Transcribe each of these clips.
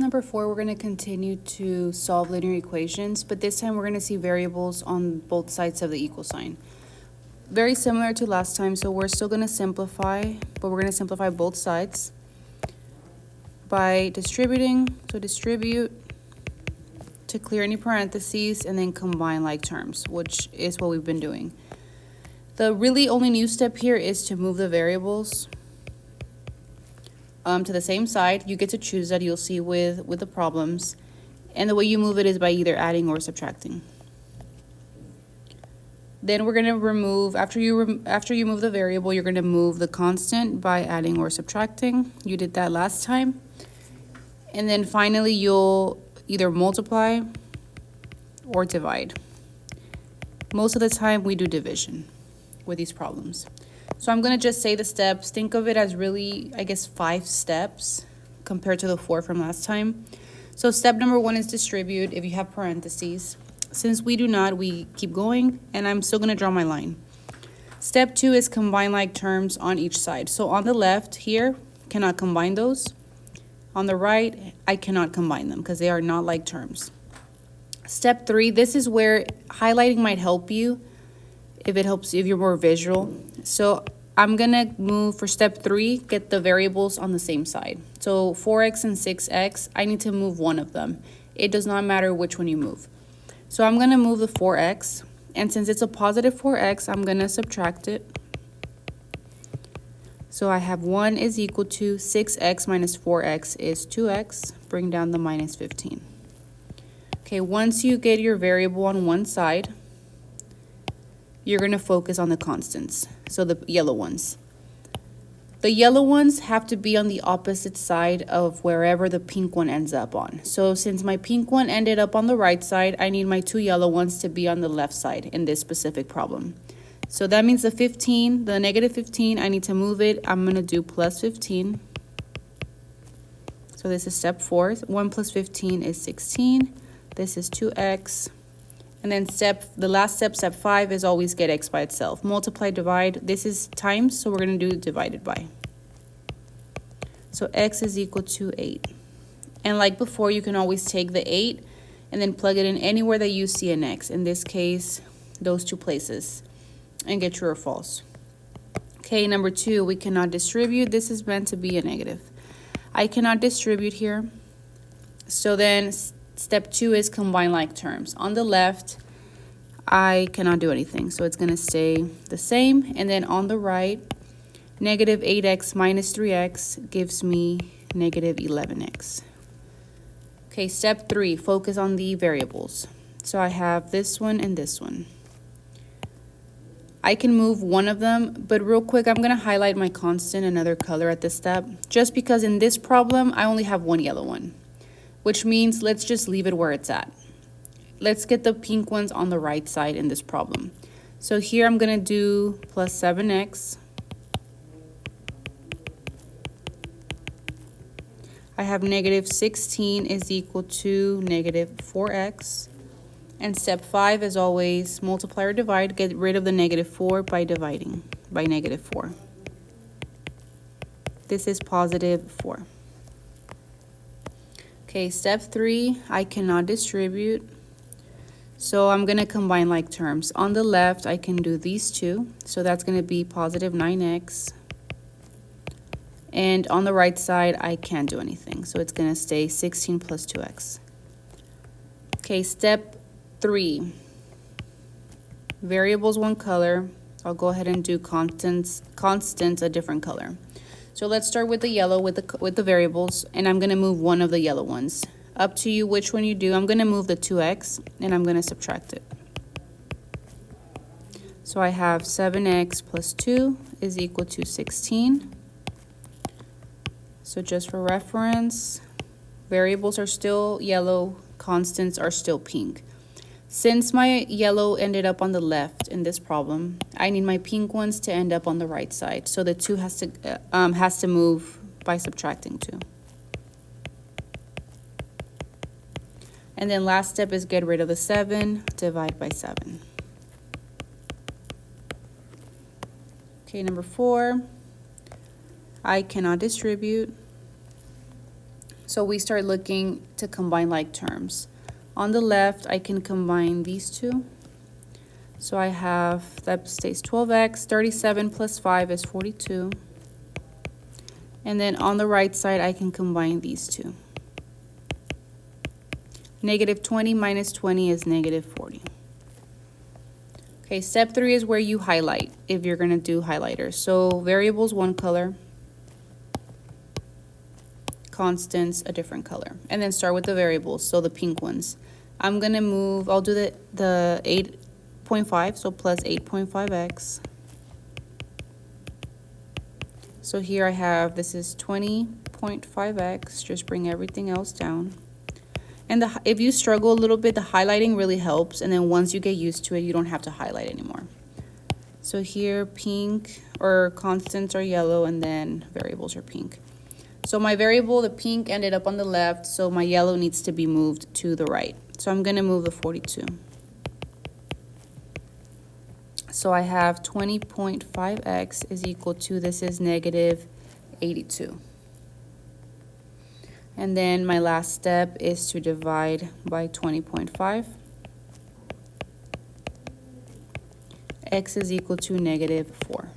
number 4, we're going to continue to solve linear equations, but this time we're going to see variables on both sides of the equal sign. Very similar to last time, so we're still going to simplify, but we're going to simplify both sides by distributing. So distribute to clear any parentheses and then combine like terms, which is what we've been doing. The really only new step here is to move the variables to the same side. You get to choose that, you'll see with the problems. And the way you move it is by either adding or subtracting. Then we're going to remove, after you move the variable, you're going to move the constant by adding or subtracting. You did that last time. And then finally, you'll either multiply or divide. Most of the time, we do division with these problems. So I'm going to just say the steps. Think of it as really, I guess, 5 steps compared to the 4 from last time. So step number 1 is distribute if you have parentheses. Since we do not, we keep going, and I'm still going to draw my line. Step 2 is combine like terms on each side. So on the left here, cannot combine those. On the right, I cannot combine them because they are not like terms. Step 3, this is where highlighting might help you if you're more visual. So I'm going to move for step 3, get the variables on the same side. So 4x and 6x, I need to move one of them. It does not matter which one you move. So I'm going to move the 4x, and since it's a positive 4x, I'm going to subtract it. So I have 1 is equal to 6x minus 4x is 2x. Bring down the minus 15. Okay, once you get your variable on one side, you're going to focus on the constants, so the yellow ones. The yellow ones have to be on the opposite side of wherever the pink one ends up on. So since my pink one ended up on the right side, I need my 2 yellow ones to be on the left side in this specific problem. So that means the 15, the negative 15, I need to move it. I'm going to do plus 15. So this is step 4. 1 plus 15 is 16. This is 2x. And then the last step, step 5, is always get x by itself. Multiply, divide. This is times, so we're going to do divided by. So x is equal to 8. And like before, you can always take the 8 and then plug it in anywhere that you see an x. In this case, those 2 places, and get true or false. Okay, number 2, we cannot distribute. This is meant to be a negative. I cannot distribute here. So then step 2 is combine like terms. On the left, I cannot do anything, so it's going to stay the same. And then on the right, negative 8x minus 3x gives me negative 11x. Okay, step 3, focus on the variables. So I have this one and this one. I can move one of them, but real quick, I'm going to highlight my constant another color at this step, just because in this problem, I only have one yellow one, which means let's just leave it where it's at. Let's get the pink ones on the right side in this problem. So here I'm going to do plus 7x. I have negative 16 is equal to negative 4x. And step 5 is always multiply or divide. Get rid of the negative 4 by dividing by negative 4. This is positive 4. Okay, step 3, I cannot distribute. So I'm going to combine like terms. On the left, I can do these 2. So that's going to be positive 9x. And on the right side, I can't do anything. So it's going to stay 16 plus 2x. Okay, step 3. Variables one color. I'll go ahead and do constants a different color. So let's start with the yellow with the variables, and I'm going to move one of the yellow ones. Up to you which one you do. I'm going to move the 2x, and I'm going to subtract it. So I have 7x plus 2 is equal to 16. So just for reference, variables are still yellow, constants are still pink. Since my yellow ended up on the left in this problem, I need my pink ones to end up on the right side. So the 2 has to move by subtracting 2. And then last step is get rid of the 7, divide by 7. Okay, number 4, I cannot distribute. So we start looking to combine like terms. On the left, I can combine these two. So I have, that stays 12x, 37 plus 5 is 42. And then on the right side, I can combine these two. Negative 20 minus 20 is negative 40. Okay, step 3 is where you highlight if you're going to do highlighters. So variables, one color. Constants, a different color. And then start with the variables, so the pink ones. I'm going to move, I'll do the 8.5, so plus 8.5x. So here I have, this is 20.5x, just bring everything else down. And if you struggle a little bit, the highlighting really helps. And then once you get used to it, you don't have to highlight anymore. So here, pink, or constants are yellow, and then variables are pink. So my variable, the pink, ended up on the left, so my yellow needs to be moved to the right. So I'm going to move the 42. So I have 20.5x is equal to, this is negative 82. And then my last step is to divide by 20.5. X is equal to negative 4.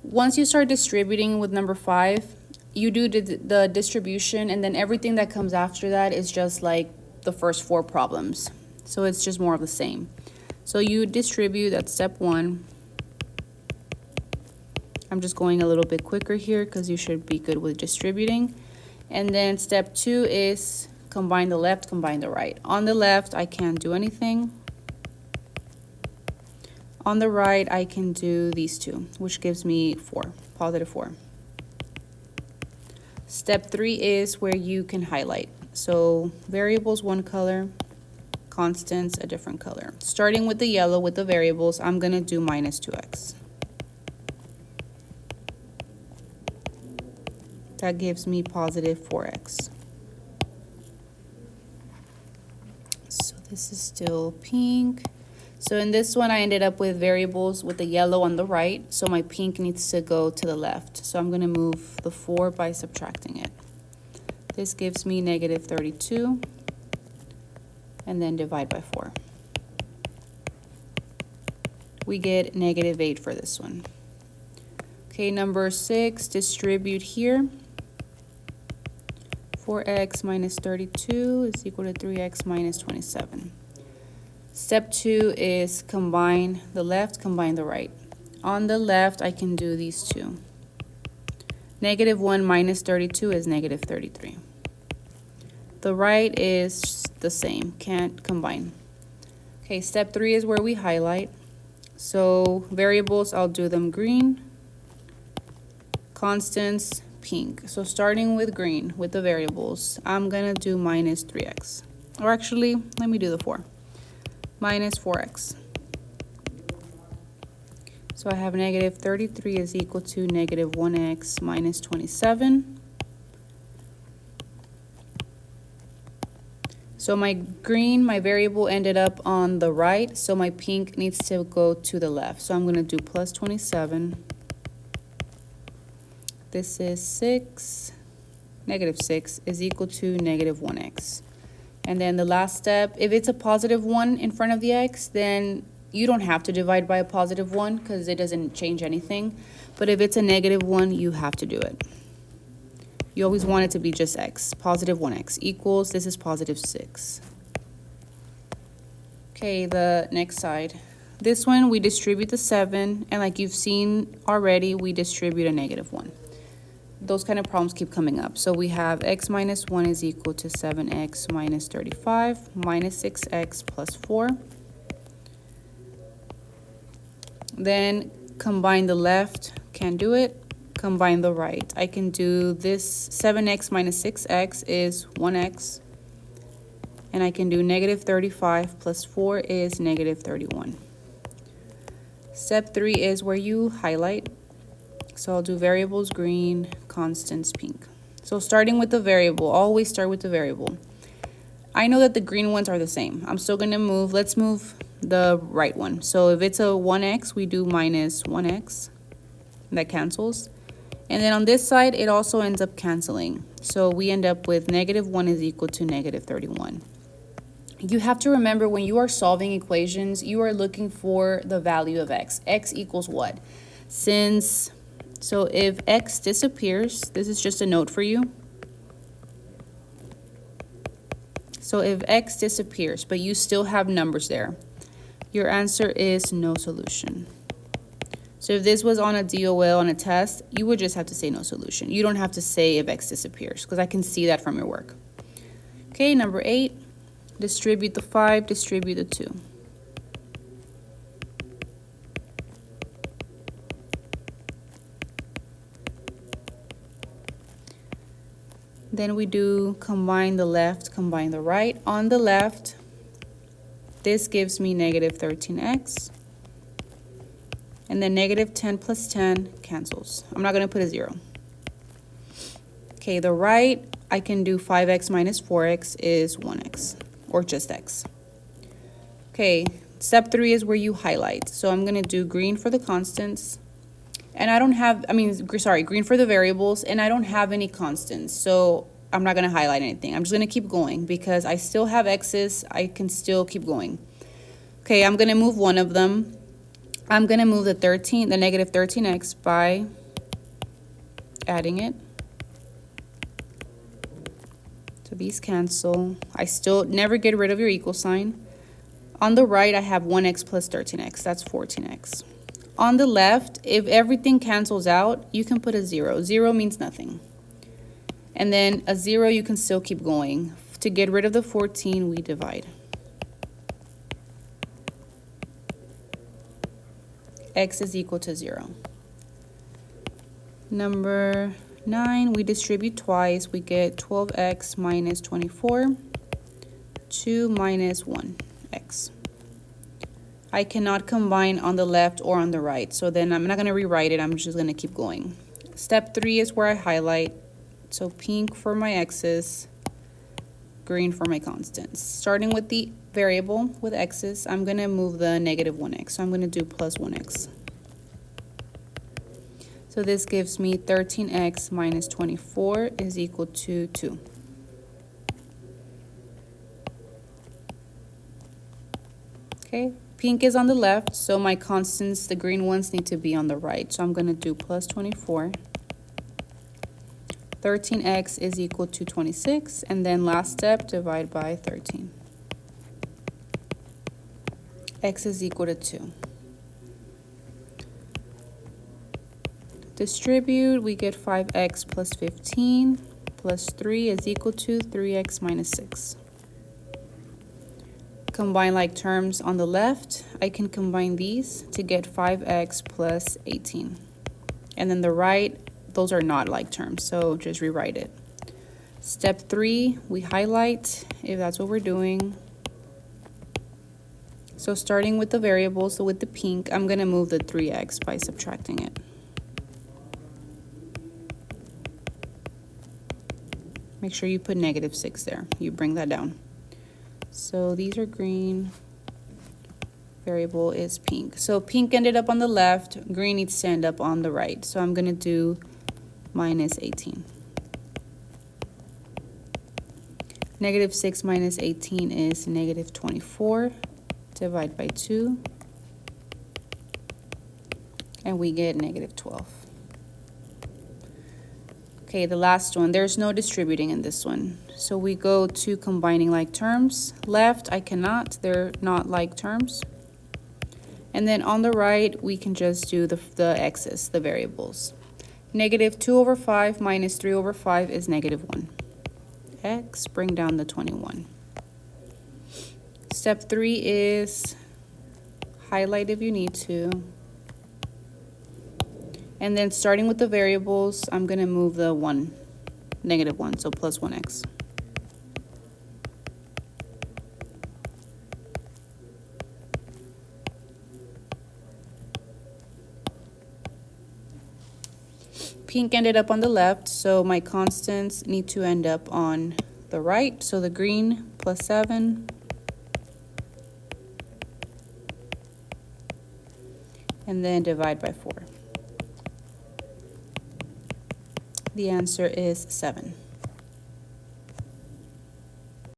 Once you start distributing with number 5, you do the distribution, and then everything that comes after that is just like the first 4 problems. So it's just more of the same. So you distribute, that's step 1. I'm just going a little bit quicker here because you should be good with distributing. And then step 2 is combine the left, combine the right. On the left, I can't do anything. On the right, I can do these two, which gives me 4, positive 4. Step 3 is where you can highlight. So variables, one color, constants, a different color. Starting with the yellow with the variables, I'm going to do minus 2x. That gives me positive 4x. So this is still pink. So in this one, I ended up with variables with the yellow on the right. So my pink needs to go to the left. So I'm going to move the 4 by subtracting it. This gives me negative 32. And then divide by 4. We get negative 8 for this one. Okay, number 6, distribute here. 4x minus 32 is equal to 3x minus 27. Step 2 is combine the left, combine the right. On the left, I can do these two. Negative 1 minus 32 is negative 33. The right is the same, can't combine. Okay, step 3 is where we highlight. So variables, I'll do them green. Constants, pink. So starting with green, with the variables, I'm gonna do minus 3x. Or actually, let me do the 4. Minus 4x. So I have negative 33 is equal to negative 1x minus 27. So my green, my variable ended up on the right, so my pink needs to go to the left. So I'm going to do plus 27. This is 6, negative 6 is equal to negative 1x. And then the last step, if it's a positive 1 in front of the x, then you don't have to divide by a positive 1 because it doesn't change anything. But if it's a negative 1, you have to do it. You always want it to be just x. Positive 1x equals, this is positive 6. Okay, the next side. This one, we distribute the 7, and like you've seen already, we distribute a negative 1. Those kind of problems keep coming up. So we have x minus 1 is equal to 7x minus 35 minus 6x plus 4. Then combine the left, can't do it. Combine the right. I can do this 7x minus 6x is 1x. And I can do negative 35 plus 4 is negative 31. Step 3 is where you highlight. So I'll do variables green, constants pink. So starting with the variable, always start with the variable. I know that the green ones are the same. I'm still going to move, let's move the right one. So if it's a 1x, we do minus 1x. That cancels. And then on this side, it also ends up canceling. So we end up with -1 is equal to -31. You have to remember when you are solving equations, you are looking for the value of x. X equals what? So if x disappears, this is just a note for you. So if x disappears, but you still have numbers there, your answer is no solution. So if this was on a DOL on a test, you would just have to say no solution. You don't have to say if x disappears, because I can see that from your work. Okay, number 8, distribute the 5, distribute the 2. Then we do combine the left, combine the right. On the left, this gives me -13x. And then -10 plus 10 cancels. I'm not going to put a 0. Okay, the right, I can do 5x minus 4x is 1x, or just x. Okay, step 3 is where you highlight. So I'm going to do green for the constants. And I don't have, green for the variables, and I don't have any constants. So I'm not going to highlight anything. I'm just going to keep going because I still have x's. I can still keep going. Okay, I'm going to move one of them. I'm going to move the -13x by adding it. So these cancel. I still never get rid of your equal sign. On the right, I have 1x plus 13x. That's 14x. On the left, if everything cancels out, you can put a 0. 0 means nothing. And then a 0, you can still keep going. To get rid of the 14, we divide. X is equal to 0. Number 9, we distribute twice. We get 12x minus 24, 2 minus 1x. I cannot combine on the left or on the right, so then I'm not going to rewrite it. I'm just going to keep going. Step 3 is where I highlight. So pink for my x's, green for my constants. Starting with the variable with x's, I'm going to move the -1x. So I'm going to do plus 1x. So this gives me 13x minus 24 is equal to 2. Okay, pink is on the left, so my constants, the green ones, need to be on the right. So I'm going to do plus 24. 13x is equal to 26, and then last step, divide by 13. X is equal to 2. Distribute, we get 5x plus 15 plus 3 is equal to 3x minus 6. Combine like terms on the left. I can combine these to get 5x plus 18. And then the right, those are not like terms, so just rewrite it. Step 3, we highlight if that's what we're doing. So starting with the variables, so with the pink, I'm going to move the 3x by subtracting it. Make sure you put -6 there. You bring that down. So these are green. Variable is pink. So pink ended up on the left. Green needs to end up on the right. So I'm going to do minus 18. -6 minus 18 is -24. Divide by 2. And we get -12. Okay, the last one, there's no distributing in this one. So we go to combining like terms. Left, I cannot, they're not like terms. And then on the right, we can just do the x's, the variables. -2/5 minus 3/5 is -1. X, bring down the 21. Step 3 is highlight if you need to. And then starting with the variables, I'm going to move the -1, so plus 1x. Pink ended up on the left, so my constants need to end up on the right. So the green plus 7. And then divide by 4. The answer is 7.